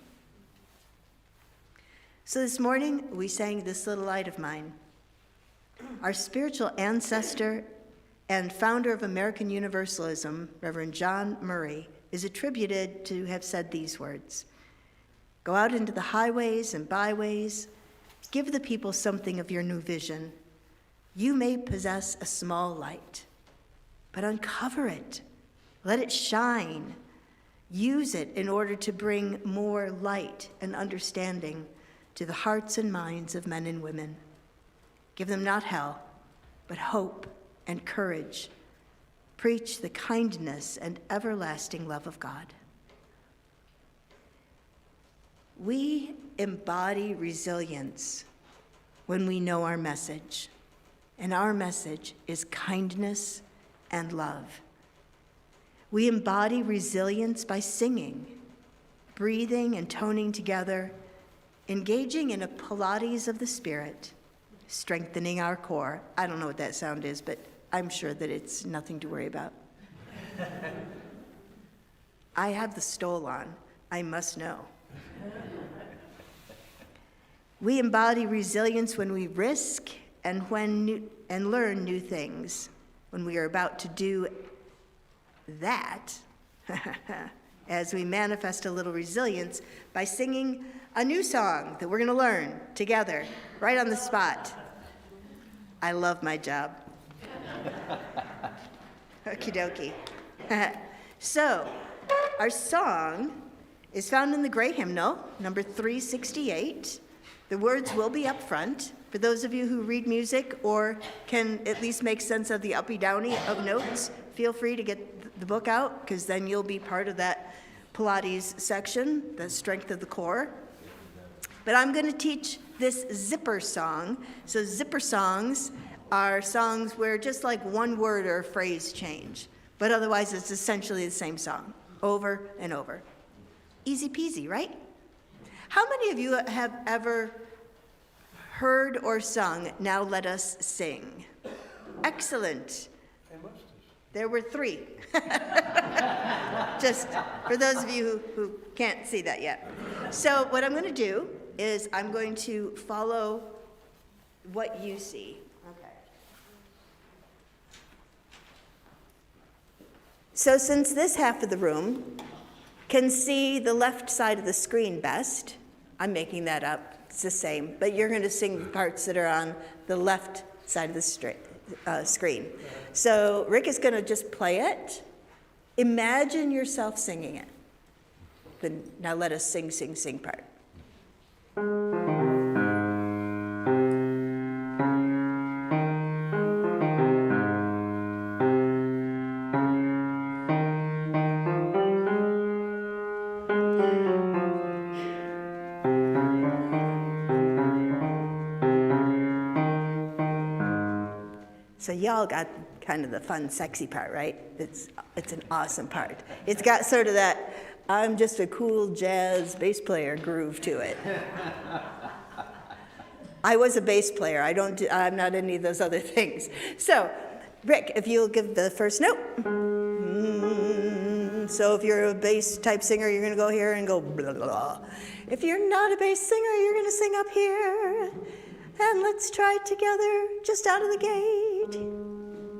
So this morning, we sang "This Little Light of Mine." Our spiritual ancestor and founder of American Universalism, Reverend John Murray, is attributed to have said these words: "Go out into the highways and byways, give the people something of your new vision. You may possess a small light, but uncover it, let it shine. Use it in order to bring more light and understanding to the hearts and minds of men and women. Give them not hell, but hope and courage. Preach the kindness and everlasting love of God." We embody resilience when we know our message, and our message is kindness and love. We embody resilience by singing, breathing and toning together, engaging in a Pilates of the spirit, strengthening our core. I don't know what that sound is, but I'm sure that it's nothing to worry about. I have the stole on. I must know. We embody resilience when we risk and learn new things. When we are about to do that, as we manifest a little resilience by singing a new song that we're going to learn together, right on the spot. I love my job. Okie dokie. So, our song is found in the Gray Hymnal, number 368. The words will be up front. For those of you who read music or can at least make sense of the uppy-downy of notes, feel free to get the book out, because then you'll be part of that Pilates section, the strength of the core. But I'm going to teach this zipper song. So zipper songs are songs where just like one word or a phrase change, but otherwise it's essentially the same song, over and over. Easy peasy, right? How many of you have ever heard or sung "Now Let Us Sing"? Excellent. There were 3. Just for those of you who can't see that yet. So what I'm going to do is I'm going to follow what you see. Okay. So since this half of the room can see the left side of the screen best, I'm making that up. It's the same, but you're going to sing the parts that are on the left side of the screen. So Rick is going to just play it. Imagine yourself singing it. The "Now Let Us Sing, Sing, Sing" part. So y'all got kind of the fun, sexy part, right? It's an awesome part. It's got sort of that I'm just a cool jazz bass player groove to it. I was a bass player. I'm not any of those other things. So, Rick, if you'll give the first note. So if you're a bass type singer, you're going to go here and go blah, blah, blah. If you're not a bass singer, you're going to sing up here. And let's try it together, just out of the gate.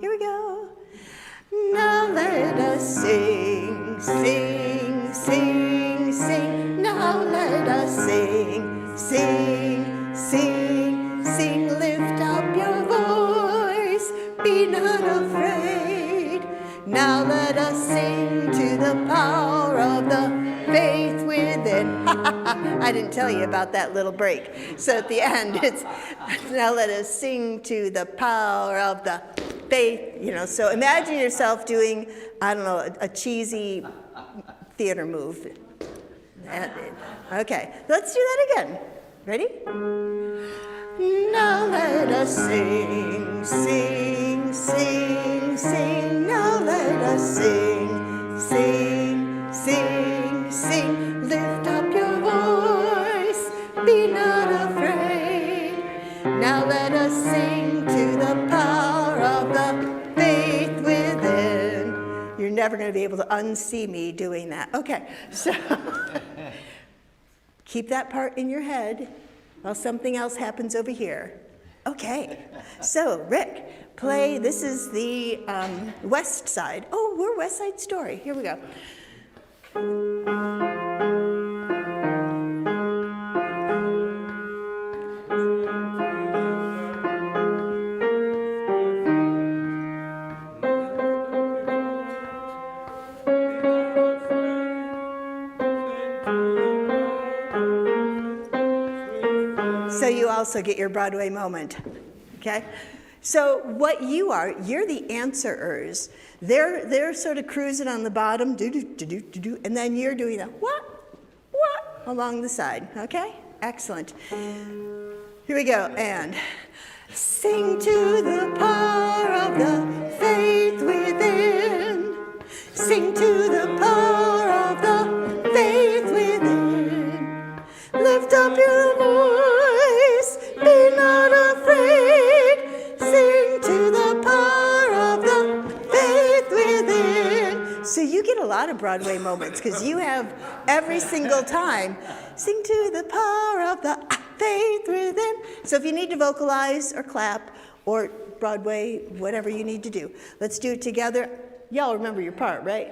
Here we go. Now let us sing, sing, sing, sing. Now let us sing, sing, sing, sing. Lift up your voice, be not afraid. Now let us sing to the power of the faith within. I didn't tell you about that little break. So at the end, it's now let us sing to the power of the faith. So imagine yourself doing, I don't know, a cheesy theater move. Okay, let's do that again. Ready? Now let us sing, sing, sing, sing. Now let us sing, sing, sing, sing. Lift up your voice, be not afraid. Now let us sing to the power of the faith within. You're never going to be able to unsee me doing that. Okay, so keep that part in your head while something else happens over here. Okay, so Rick, play, this is the west side. Oh, we're West Side Story. Here we go. So you also get your Broadway moment, okay? So what you are, you're the answerers. They're sort of cruising on the bottom, do-do-do-do-do, and then you're doing the what along the side, okay? Excellent. Here we go, and sing to the power of the faith within. Sing to the power of the faith within. Lift up your voice, be not afraid. Sing to the power of the faith within. So you get a lot of Broadway moments because you have every single time, sing to the power of the faith within. So if you need to vocalize or clap or Broadway, whatever you need to do, let's do it together. Y'all remember your part, right?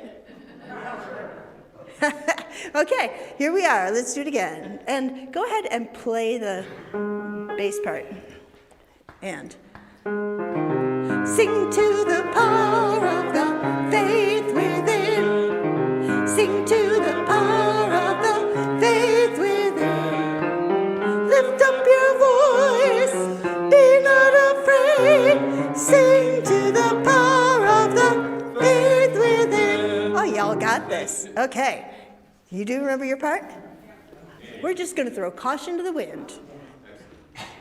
Okay, here we are. Let's do it again. And go ahead and play the bass part. And sing to the power of the faith within. Sing to the power of the faith within. Lift up your voice, be not afraid. Sing to the power of the faith within. Oh, y'all got this. Okay. You do remember your part? We're just going to throw caution to the wind.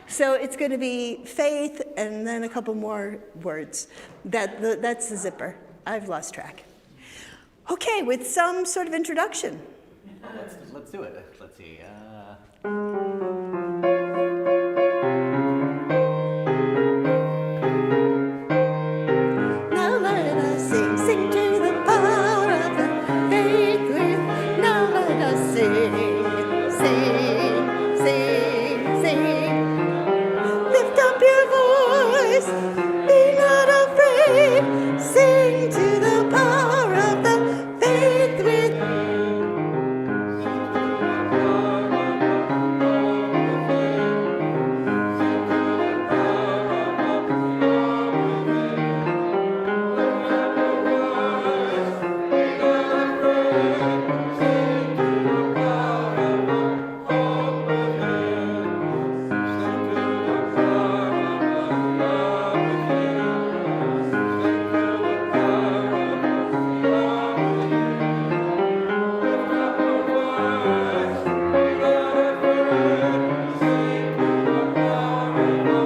So it's going to be faith and then a couple more words. That's the zipper. I've lost track. Okay, with some sort of introduction. Let's do it. Let's see. Now let us sing, sing to the power of the faith with. Now let us sing, sing, sing, sing. Lift up your voice, be not afraid. Sing to the power of the faith with.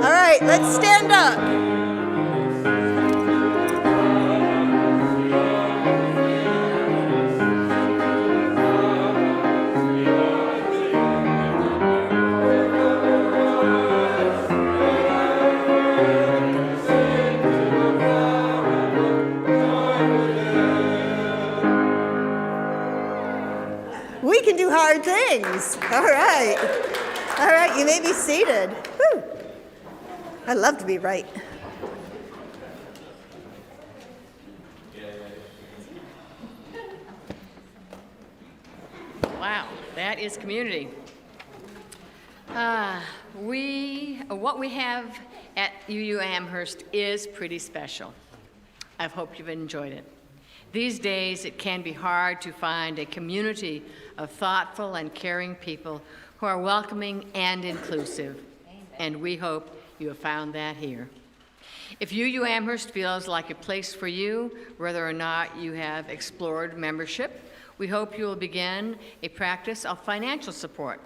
All right, let's stand up. We can do hard things. All right. All right, you may be seated. Whew. I love to be right. Wow, that is community. What we have at UU Amherst is pretty special. I hope you've enjoyed it. These days, it can be hard to find a community of thoughtful and caring people who are welcoming and inclusive. And we hope you have found that here. If UU Amherst feels like a place for you, whether or not you have explored membership, we hope you will begin a practice of financial support.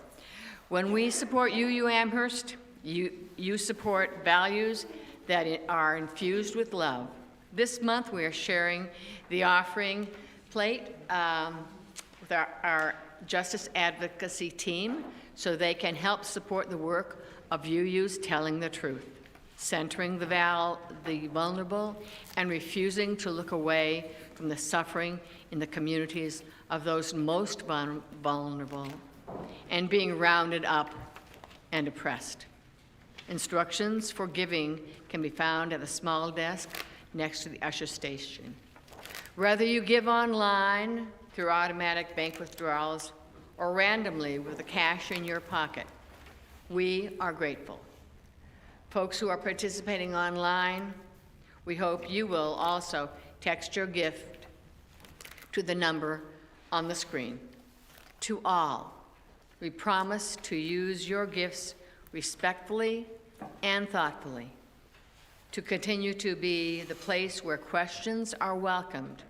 When we support UU Amherst, you support values that are infused with love. This month, we are sharing the offering plate with our justice advocacy team so they can help support the work of UU's Telling the Truth, centering the vulnerable, and refusing to look away from the suffering in the communities of those most vulnerable and being rounded up and oppressed. Instructions for giving can be found at the small desk next to the usher station. Whether you give online, through automatic bank withdrawals, or randomly with the cash in your pocket, we are grateful. Folks who are participating online, we hope you will also text your gift to the number on the screen. To all, we promise to use your gifts respectfully and thoughtfully, to continue to be the place where questions are welcomed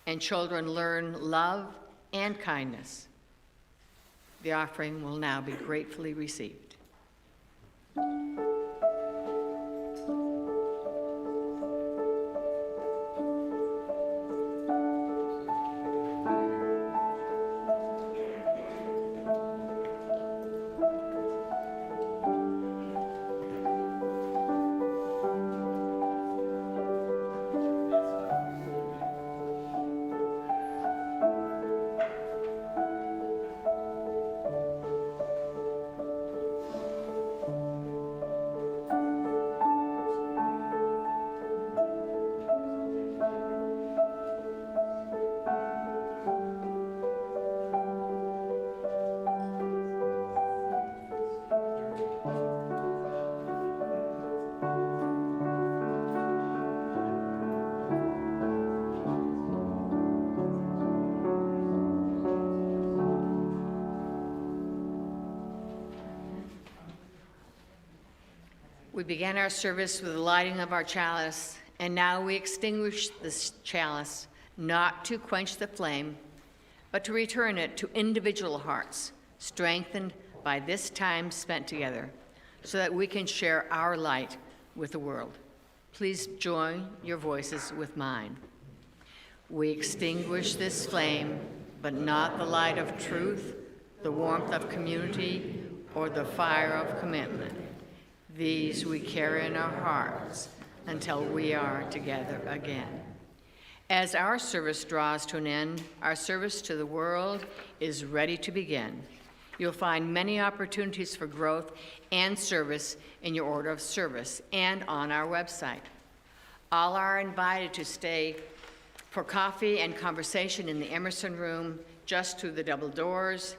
and children learn love and kindness. The offering will now be gratefully received. began our service with the lighting of our chalice, and now we extinguish this chalice, not to quench the flame, but to return it to individual hearts, strengthened by this time spent together, so that we can share our light with the world. Please join your voices with mine. We extinguish this flame, but not the light of truth, the warmth of community, or the fire of commitment. These we carry in our hearts until we are together again. As our service draws to an end, our service to the world is ready to begin. You'll find many opportunities for growth and service in your order of service and on our website. All are invited to stay for coffee and conversation in the Emerson Room, just through the double doors,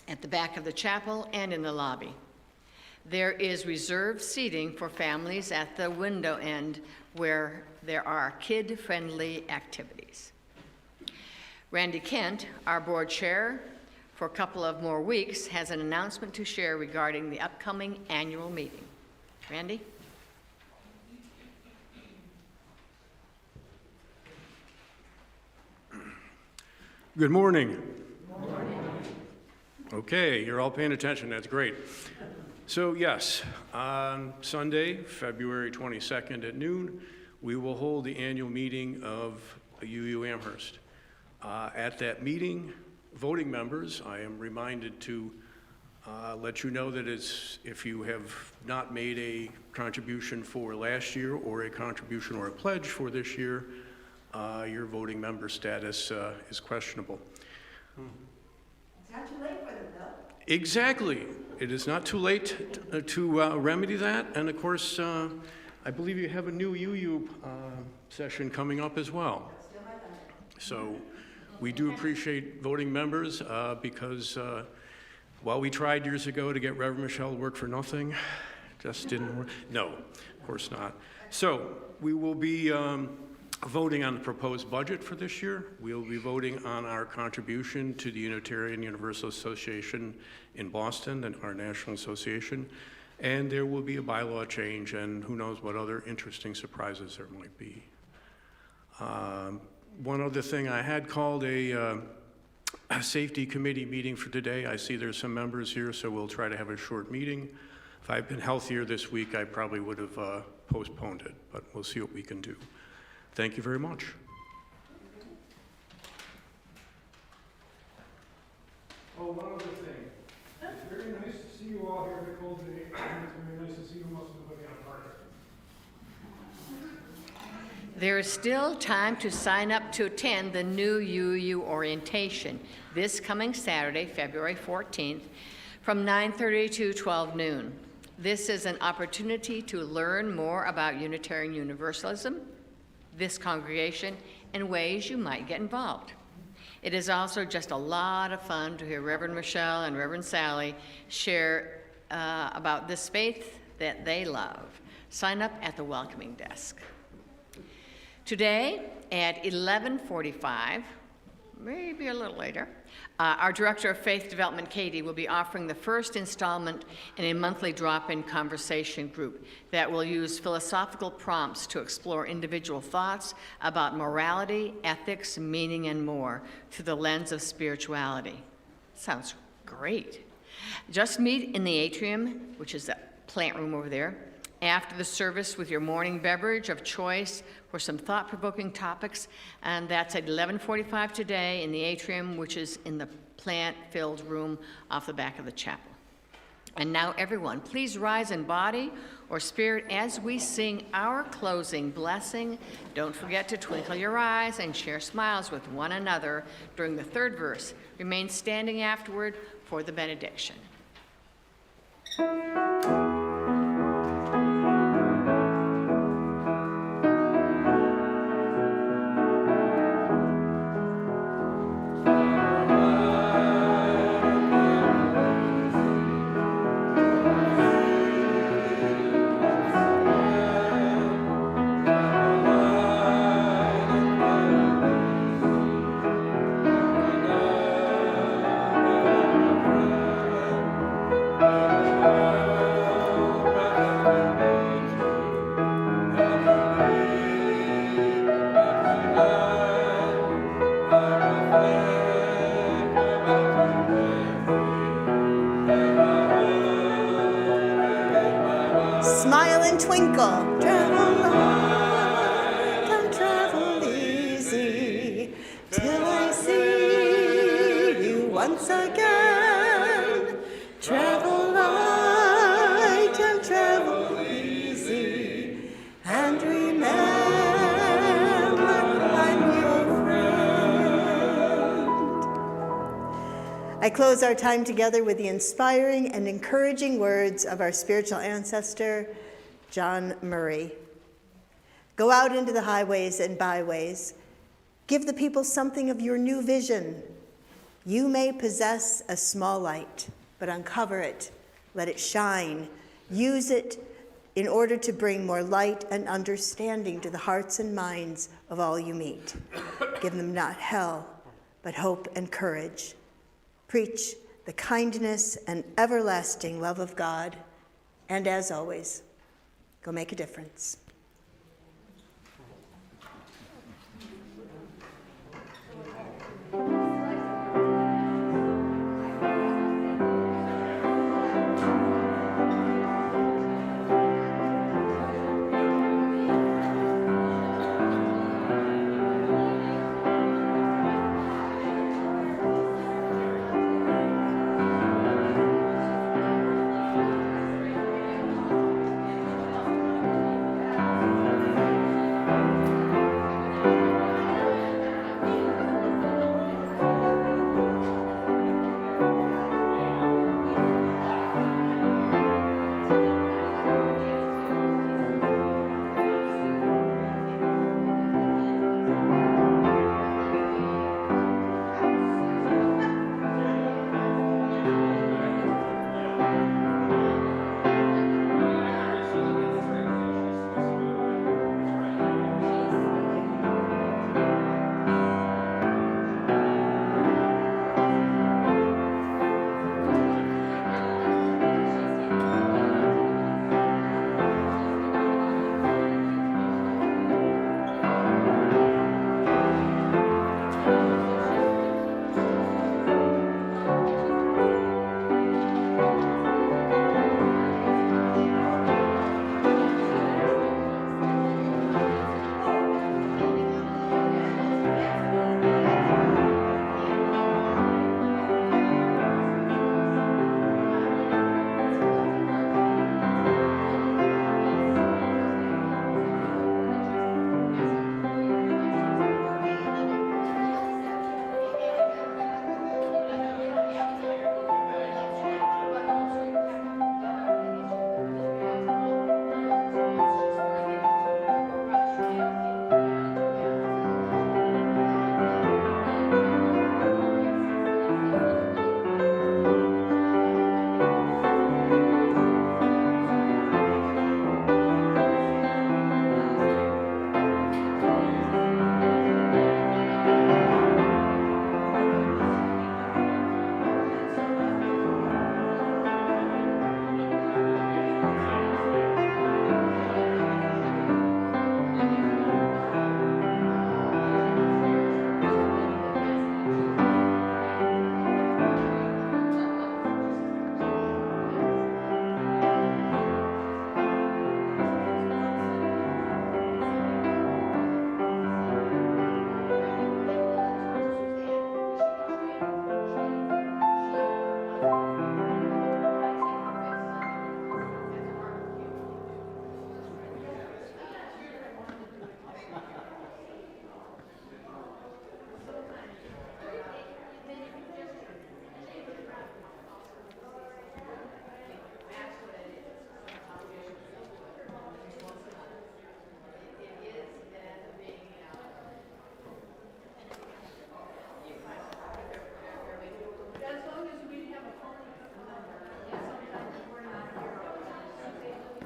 at the back of the chapel, and in the lobby. There is reserved seating for families at the window end where there are kid-friendly activities. Randy Kent, our board chair for a couple of more weeks, has an announcement to share regarding the upcoming annual meeting. Randy? Good morning. Good morning. Okay, you're all paying attention. That's great. So yes, on Sunday, February 22nd at noon, we will hold the annual meeting of UU Amherst. At that meeting, voting members, I am reminded to let you know that if you have not made a contribution for last year or a contribution or a pledge for this year, your voting member status is questionable. It's not too late for them, though. Exactly. It is not too late to remedy that. And of course, I believe you have a new UU session coming up as well. So we do appreciate voting members because while we tried years ago to get Reverend Michelle to work for nothing, just didn't work. No, of course not. So we will be voting on the proposed budget for this year. We'll be voting on our contribution to the Unitarian Universal Association in Boston, and our national association. And there will be a bylaw change, and who knows what other interesting surprises there might be. One other thing, I had called a safety committee meeting for today. I see there's some members here, so we'll try to have a short meeting. If I'd been healthier this week, I probably would have postponed it, but we'll see what we can do. Thank you very much. Oh, one other thing. It's very nice to see you all here at the cold today. It's very nice to see you most of the way on Parker. There is still time to sign up to attend the new UU orientation this coming Saturday, February 14th, from 9:30 to 12 noon. This is an opportunity to learn more about Unitarian Universalism, this congregation, and ways you might get involved. It is also just a lot of fun to hear Reverend Michelle and Reverend Sally share about this faith that they love. Sign up at the welcoming desk. Today at 11:45, maybe a little later, our Director of Faith Development, Katie, will be offering the first installment in a monthly drop-in conversation group that will use philosophical prompts to explore individual thoughts about morality, ethics, meaning, and more through the lens of spirituality. Sounds great. Just meet in the atrium, which is the plant room over there, after the service with your morning beverage of choice for some thought-provoking topics, and that's at 11:45 today in the atrium, which is in the plant-filled room off the back of the chapel. And now everyone, please rise in body or spirit as we sing our closing blessing. Don't forget to twinkle your eyes and share smiles with one another during the third verse. Remain standing afterward for the benediction. I close our time together with the inspiring and encouraging words of our spiritual ancestor, John Murray. Go out into the highways and byways. Give the people something of your new vision. You may possess a small light, but uncover it. Let it shine. Use it in order to bring more light and understanding to the hearts and minds of all you meet. Give them not hell, but hope and courage. Preach the kindness and everlasting love of God. And as always, go make a difference.